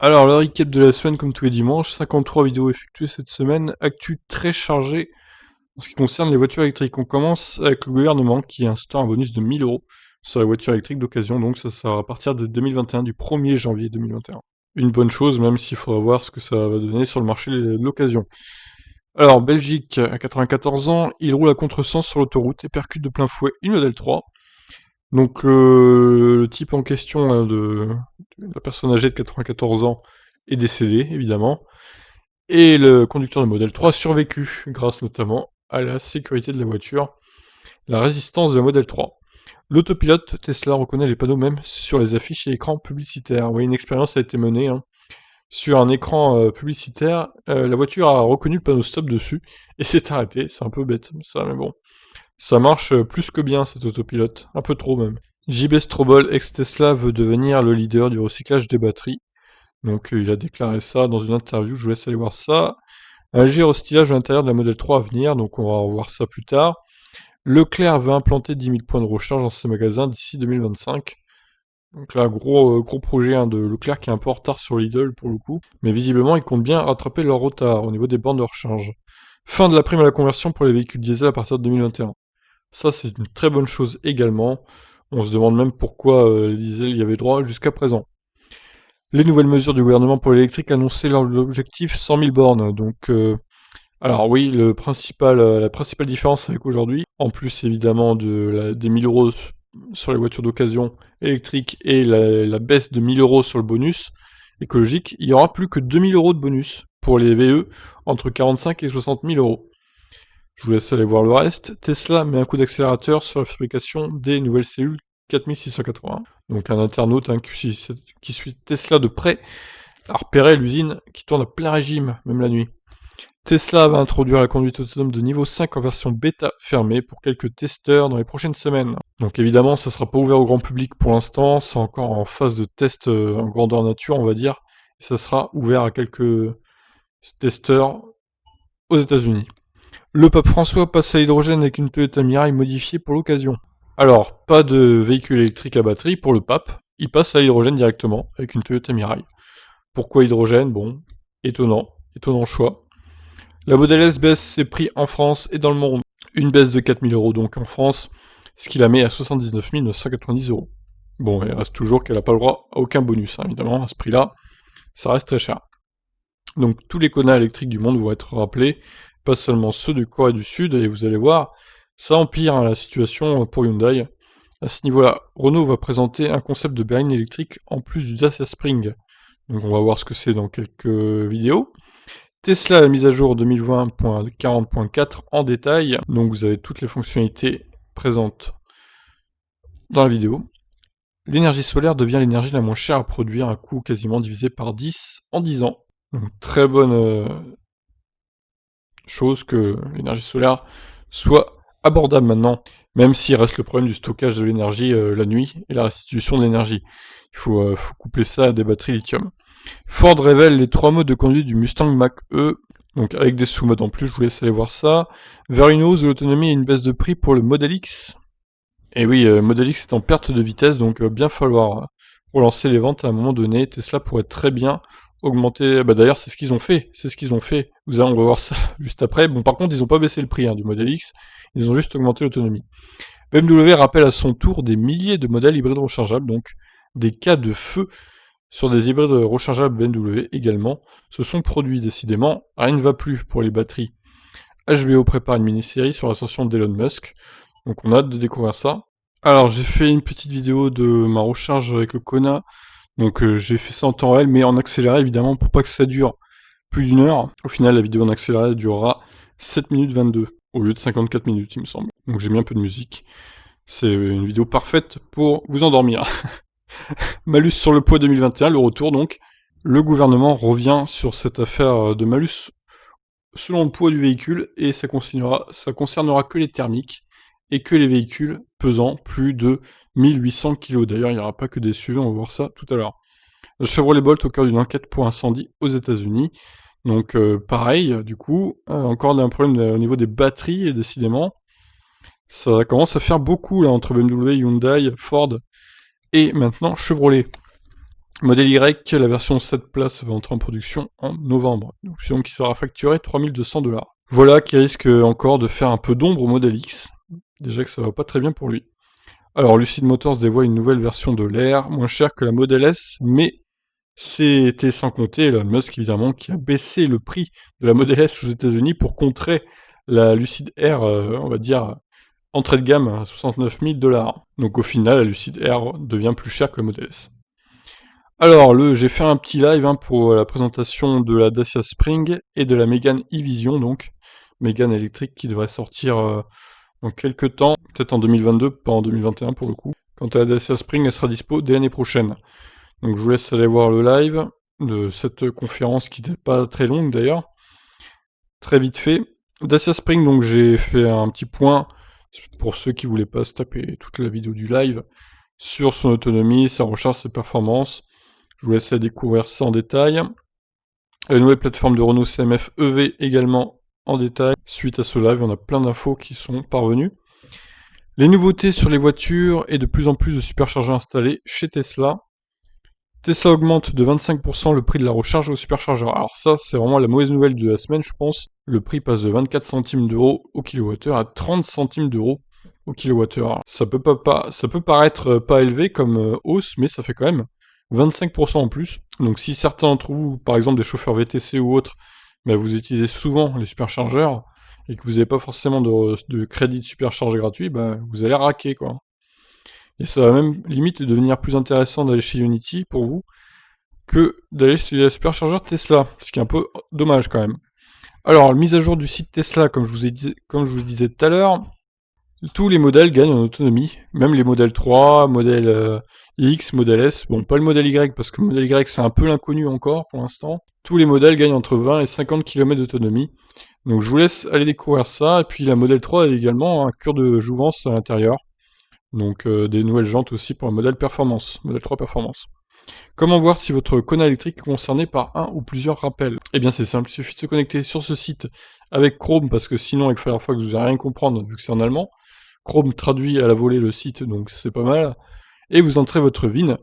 Alors, le recap de la semaine, comme tous les dimanches, 53 vidéos effectuées cette semaine, actu très chargée en ce qui concerne les voitures électriques. On commence avec le gouvernement qui instaure un bonus de 1000 euros sur les voitures électriques d'occasion, donc ça sera à partir de 2021, du 1er janvier 2021. Une bonne chose, même s'il faudra voir ce que ça va donner sur le marché de l'occasion. Alors, Belgique, à 94 ans, il roule à contresens sur l'autoroute et percute de plein fouet une modèle 3. Donc, le type en question de la personne âgée de 94 ans est décédé, évidemment. Et le conducteur de Model 3 a survécu, grâce notamment à la sécurité de la voiture, la résistance de la Model 3. L'autopilote Tesla reconnaît les panneaux même sur les affiches et écrans publicitaires. Oui, une expérience a été menée. Sur un écran publicitaire, la voiture a reconnu le panneau stop dessus et s'est arrêtée. C'est un peu bête, ça, mais bon. Ça marche plus que bien, cet autopilote. Un peu trop même. JB Strobel, ex-Tesla, veut devenir le leader du recyclage des batteries. Donc il a déclaré ça dans une interview, je vous laisse aller voir ça. Un gyrostylage à l'intérieur de la Model 3 à venir, donc on va revoir ça plus tard. Leclerc veut implanter 10 000 points de recharge dans ses magasins d'ici 2025. Donc là, gros projet de Leclerc qui est un peu en retard sur Lidl pour le coup. Mais visiblement, ils comptent bien rattraper leur retard au niveau des bornes de recharge. Fin de la prime à la conversion pour les véhicules diesel à partir de 2021. Ça, c'est une très bonne chose également. On se demande même pourquoi les diesels y avaient droit jusqu'à présent. Les nouvelles mesures du gouvernement pour l'électrique annoncées lors de l'objectif 100 000 bornes. Donc, alors oui, la principale différence avec aujourd'hui, en plus évidemment des 1000 euros sur les voitures d'occasion électriques et la baisse de 1000 euros sur le bonus écologique, il y aura plus que 2000 euros de bonus pour les VE entre 45 et 60 000 euros. Je vous laisse aller voir le reste. Tesla met un coup d'accélérateur sur la fabrication des nouvelles cellules 4680. Donc un internaute qui suit Tesla de près a repéré l'usine qui tourne à plein régime, même la nuit. Tesla va introduire la conduite autonome de niveau 5 en version bêta fermée pour quelques testeurs dans les prochaines semaines. Donc évidemment, ça sera pas ouvert au grand public pour l'instant, c'est encore en phase de test en grandeur nature, on va dire. Et ça sera ouvert à quelques testeurs aux États-Unis. Le pape François passe à l'hydrogène avec une Toyota Mirai modifiée pour l'occasion. Alors, pas de véhicule électrique à batterie pour le pape, il passe à l'hydrogène directement avec une Toyota Mirai. Pourquoi hydrogène? Bon, étonnant choix. La Model S baisse ses prix en France et dans le monde. Une baisse de 4000 euros donc en France, ce qui la met à 79 990 euros. Bon, il reste toujours qu'elle n'a pas le droit à aucun bonus, évidemment, à ce prix-là, ça reste très cher. Donc tous les Kona électriques du monde vont être rappelés, pas seulement ceux de Corée du Sud, et vous allez voir, ça empire la situation pour Hyundai. À ce niveau-là, Renault va présenter un concept de berline électrique en plus du Dacia Spring. Donc on va voir ce que c'est dans quelques vidéos. Tesla, la mise à jour 2020.40.4 en détail. Donc vous avez toutes les fonctionnalités présentes dans la vidéo. L'énergie solaire devient l'énergie la moins chère à produire, un coût quasiment divisé par 10 en 10 ans. Donc très bonne chose que l'énergie solaire soit abordable maintenant, même s'il reste le problème du stockage de l'énergie la nuit et la restitution de l'énergie. Il faut coupler ça à des batteries lithium. Ford révèle les 3 modes de conduite du Mustang Mach-E, donc avec des sous-modes en plus, je vous laisse aller voir ça. Vers une hausse de l'autonomie et une baisse de prix pour le Model X. Et oui, Model X est en perte de vitesse, donc bien falloir relancer les ventes à un moment donné. Tesla pourrait très bien augmenter. Bah d'ailleurs, c'est ce qu'ils ont fait. On va voir ça juste après. Bon, par contre, ils n'ont pas baissé le prix du Model X. Ils ont juste augmenté l'autonomie. BMW rappelle à son tour des milliers de modèles hybrides rechargeables, donc des cas de feu sur des hybrides rechargeables BMW également se sont produits. Décidément, rien ne va plus pour les batteries. HBO prépare une mini-série sur l'ascension d'Elon Musk, donc on a hâte de découvrir ça. Alors j'ai fait une petite vidéo de ma recharge avec le Kona, donc j'ai fait ça en temps réel, mais en accéléré évidemment pour pas que ça dure plus d'une heure. Au final la vidéo en accéléré durera 7 minutes 22, au lieu de 54 minutes il me semble. Donc j'ai mis un peu de musique. C'est une vidéo parfaite pour vous endormir. Malus sur le poids 2021, le retour donc. Le gouvernement revient sur cette affaire de malus selon le poids du véhicule et ça concernera que les thermiques et que les véhicules pesant plus de 1800 kg. D'ailleurs, il n'y aura pas que des SUV, on va voir ça tout à l'heure. Chevrolet Bolt au cœur d'une enquête pour incendie aux États-Unis. Donc pareil, du coup, encore un problème au niveau des batteries et décidément, ça commence à faire beaucoup là entre BMW, Hyundai, Ford et maintenant Chevrolet. Modèle Y, la version 7 places va entrer en production en novembre, une option qui sera facturée 3200$. Voilà qui risque encore de faire un peu d'ombre au Modèle X, déjà que ça va pas très bien pour lui. Alors Lucid Motors dévoile une nouvelle version de l'Air, moins chère que la Model S, mais c'était sans compter Elon Musk évidemment qui a baissé le prix de la Model S aux États-Unis pour contrer la Lucid Air, on va dire, entrée de gamme à 69 000$. Donc au final, la Lucid Air devient plus chère que la Model S. Alors, j'ai fait un petit live pour la présentation de la Dacia Spring et de la Mégane e-Vision, donc Mégane électrique qui devrait sortir dans quelques temps, peut-être en 2022, pas en 2021 pour le coup. Quant à la Dacia Spring, elle sera dispo dès l'année prochaine. Donc je vous laisse aller voir le live de cette conférence qui n'était pas très longue d'ailleurs, très vite fait. Dacia Spring, donc j'ai fait un petit point pour ceux qui voulaient pas se taper toute la vidéo du live sur son autonomie, sa recharge, ses performances. Je vous laisse aller découvrir ça en détail. La nouvelle plateforme de Renault CMF EV également en détail. Suite à ce live, on a plein d'infos qui sont parvenues. Les nouveautés sur les voitures et de plus en plus de superchargeurs installés chez Tesla. Tesla augmente de 25% le prix de la recharge au superchargeur. Alors ça, c'est vraiment la mauvaise nouvelle de la semaine, je pense. Le prix passe de 24 centimes d'euros au kilowattheure à 30 centimes d'euros au kilowattheure. Ça peut paraître pas élevé comme hausse, mais ça fait quand même 25% en plus. Donc si certains d'entre vous, par exemple des chauffeurs VTC ou autres, vous utilisez souvent les superchargeurs et que vous n'avez pas forcément de crédit de supercharge gratuit, vous allez raquer quoi. Et ça va même limite devenir plus intéressant d'aller chez Unity pour vous que d'aller chez les superchargeurs Tesla, ce qui est un peu dommage quand même. Alors, mise à jour du site Tesla, comme je vous disais tout à l'heure, tous les modèles gagnent en autonomie, même les modèles 3, modèle X, modèle S, bon pas le modèle Y parce que le modèle Y c'est un peu l'inconnu encore pour l'instant. Tous les modèles gagnent entre 20 et 50 km d'autonomie. Donc je vous laisse aller découvrir ça, et puis la modèle 3 a également un cure de jouvence à l'intérieur. Donc des nouvelles jantes aussi pour le modèle performance, modèle 3 performance. Comment voir si votre Kona électrique est concerné par un ou plusieurs rappels? Eh bien c'est simple, il suffit de se connecter sur ce site avec Chrome, parce que sinon avec Firefox vous n'allez rien comprendre vu que c'est en allemand. Chrome traduit à la volée le site, donc c'est pas mal. Et vous entrez votre VIN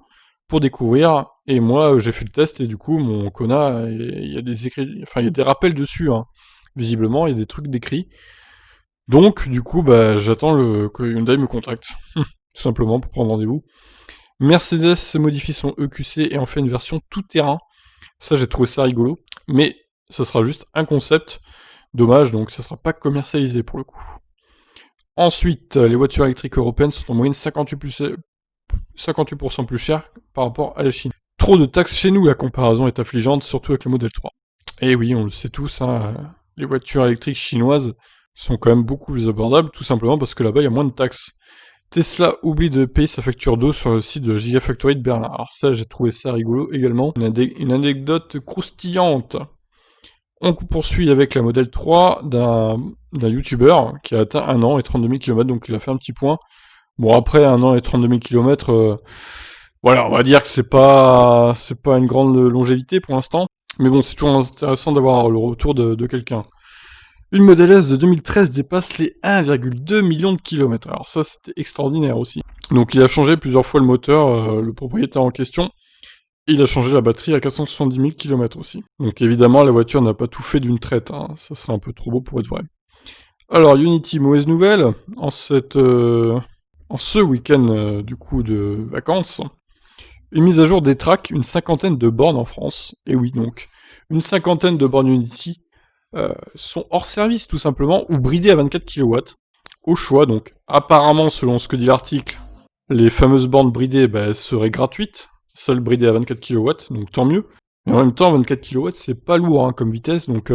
pour découvrir. Et moi j'ai fait le test et du coup mon Kona, il y a des écrits, enfin il y a des rappels dessus, hein. Visiblement il y a des trucs décrits. Donc du coup j'attends que Hyundai me contacte, tout simplement pour prendre rendez-vous. Mercedes modifie son EQC et en fait une version tout-terrain. Ça, j'ai trouvé ça rigolo. Mais ça sera juste un concept. Dommage, donc ça sera pas commercialisé pour le coup. Ensuite, les voitures électriques européennes sont en moyenne 58% plus chères par rapport à la Chine. Trop de taxes chez nous, la comparaison est affligeante, surtout avec le modèle 3. Et oui, on le sait tous, hein, les voitures électriques chinoises sont quand même beaucoup plus abordables, tout simplement parce que là-bas, il y a moins de taxes. Tesla oublie de payer sa facture d'eau sur le site de Gigafactory de Berlin. Alors ça, j'ai trouvé ça rigolo également. Une anecdote croustillante. On poursuit avec la modèle 3 d'un youtubeur qui a atteint 1 an et 32 000 km, donc il a fait un petit point. Bon, après 1 an et 32 000 km, voilà, on va dire que c'est pas une grande longévité pour l'instant. Mais bon, c'est toujours intéressant d'avoir le retour de quelqu'un. Une Model S de 2013 dépasse les 1,2 million de kilomètres. Alors ça, c'était extraordinaire aussi. Donc il a changé plusieurs fois le moteur, le propriétaire en question. Et il a changé la batterie à 470 000 km aussi. Donc évidemment, la voiture n'a pas tout fait d'une traite, hein. Ça serait un peu trop beau pour être vrai. Alors Unity, mauvaise nouvelle, en ce week-end du coup de vacances, une mise à jour des tracks, une cinquantaine de bornes en France. Et oui, donc, une cinquantaine de bornes Unity sont hors service tout simplement, ou bridées à 24 kW, au choix. Donc apparemment, selon ce que dit l'article, les fameuses bornes bridées seraient gratuites, celles bridées à 24 kW, donc tant mieux. Mais en même temps, 24 kW, c'est pas lourd hein, comme vitesse, donc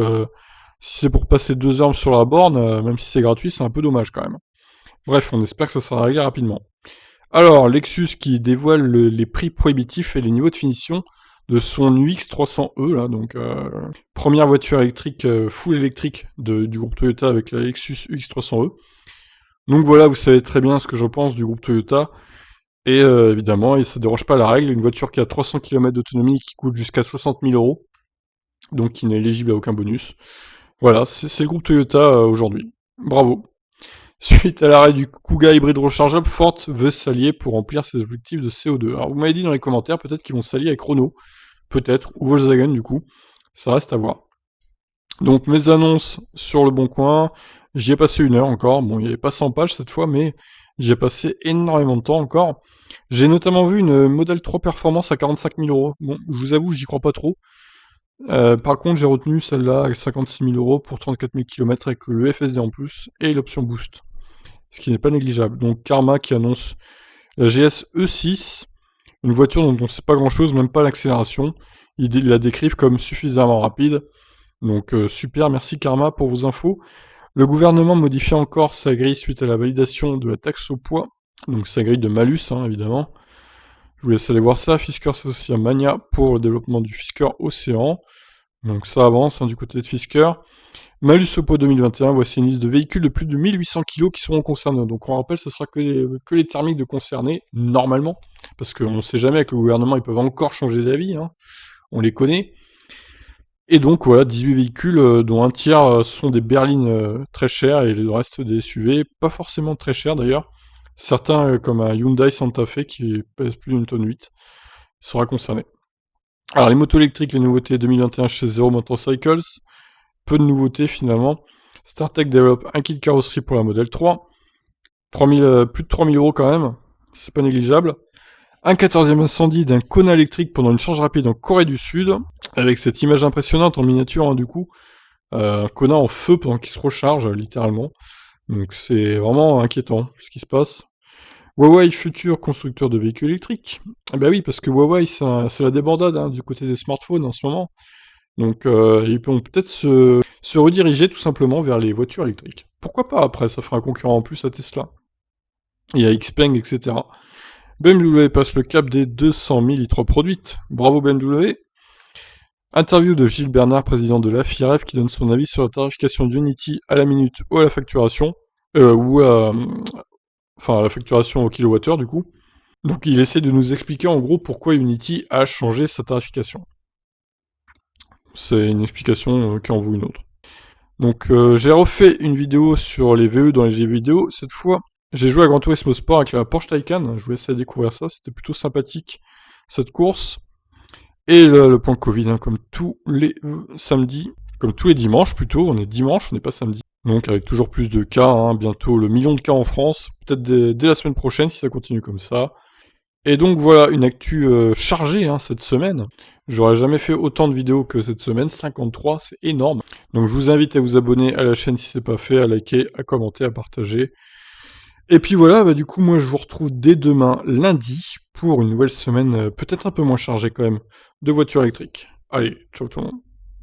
si c'est pour passer 2 heures sur la borne, même si c'est gratuit, c'est un peu dommage quand même. Bref, on espère que ça sera réglé rapidement. Alors, Lexus qui dévoile les prix prohibitifs et les niveaux de finition de son UX300e, là, donc première voiture électrique, full électrique du groupe Toyota avec la Lexus UX300e. Donc voilà, vous savez très bien ce que je pense du groupe Toyota. Et évidemment, ça déroge pas à la règle, une voiture qui a 300 km d'autonomie qui coûte jusqu'à 60 000 euros, donc qui n'est éligible à aucun bonus. Voilà, c'est le groupe Toyota aujourd'hui. Bravo. Suite à l'arrêt du Kuga hybride rechargeable, Ford veut s'allier pour remplir ses objectifs de CO2. Alors vous m'avez dit dans les commentaires, peut-être qu'ils vont s'allier avec Renault, peut-être, ou Volkswagen du coup, ça reste à voir. Donc mes annonces sur le Bon Coin, j'y ai passé 1 heure encore, bon il n'y avait pas 100 pages cette fois, mais j'y ai passé énormément de temps encore. J'ai notamment vu une Model 3 Performance à 45 000 euros. Bon, je vous avoue, j'y crois pas trop. Par contre, j'ai retenu celle-là avec 56 000 euros pour 34 000 km avec le FSD en plus et l'option Boost, ce qui n'est pas négligeable. Donc Karma qui annonce la GS E6, une voiture dont on ne sait pas grand-chose, même pas l'accélération. Ils la décrivent comme suffisamment rapide. Donc super, merci Karma pour vos infos. Le gouvernement modifie encore sa grille suite à la validation de la taxe au poids, donc sa grille de malus hein, évidemment. Je vous laisse aller voir ça. Fisker s'associe à Mania pour le développement du Fisker Océan. Donc ça avance hein, du côté de Fisker. Malus au poids 2021, voici une liste de véhicules de plus de 1800 kg qui seront concernés. Donc on rappelle, ce sera que les thermiques de concernés, normalement, parce qu'on ne sait jamais avec le gouvernement, ils peuvent encore changer d'avis, hein. On les connaît. Et donc voilà, 18 véhicules, dont un tiers sont des berlines très chères et le reste des SUV, pas forcément très chers d'ailleurs. Certains, comme un Hyundai Santa Fe qui pèse plus d'une tonne 8, sera concerné. Alors les motos électriques, les nouveautés 2021 chez Zero Motorcycles, peu de nouveautés finalement. StarTech développe un kit carrosserie pour la Model 3, plus de 3000 euros quand même, c'est pas négligeable. Un 14e incendie d'un Kona électrique pendant une charge rapide en Corée du Sud, avec cette image impressionnante en miniature hein, du coup. Un Kona en feu pendant qu'il se recharge, littéralement. Donc c'est vraiment inquiétant ce qui se passe. Huawei, futur constructeur de véhicules électriques. Eh ben oui, parce que Huawei, c'est la débandade hein, du côté des smartphones en ce moment. Donc ils vont peut-être se rediriger tout simplement vers les voitures électriques. Pourquoi pas après, ça fera un concurrent en plus à Tesla. Il y a Xpeng, etc. BMW passe le cap des 200 000 litres produites. Bravo BMW. Interview de Gilles Bernard, président de la FIREF, qui donne son avis sur la tarification d'Unity à la minute ou à la facturation, enfin à la facturation au kilowattheure du coup. Donc il essaie de nous expliquer en gros pourquoi Unity a changé sa tarification. C'est une explication qui en vaut une autre. Donc j'ai refait une vidéo sur les VE dans les jeux vidéo. Cette fois, j'ai joué à Gran Turismo Sport avec la Porsche Taycan. Je vous laisse aller découvrir ça. C'était plutôt sympathique cette course. Et le point Covid, hein, comme tous les samedis, comme tous les dimanches plutôt. On est dimanche, on n'est pas samedi. Donc avec toujours plus de cas, hein, bientôt le 1 000 000 de cas en France. Peut-être dès la semaine prochaine si ça continue comme ça. Et donc voilà, une actu chargée hein, cette semaine. J'aurais jamais fait autant de vidéos que cette semaine, 53, c'est énorme. Donc je vous invite à vous abonner à la chaîne si c'est pas fait, à liker, à commenter, à partager. Et puis voilà, bah du coup moi je vous retrouve dès demain lundi pour une nouvelle semaine peut-être un peu moins chargée quand même de voitures électriques. Allez, ciao tout le monde.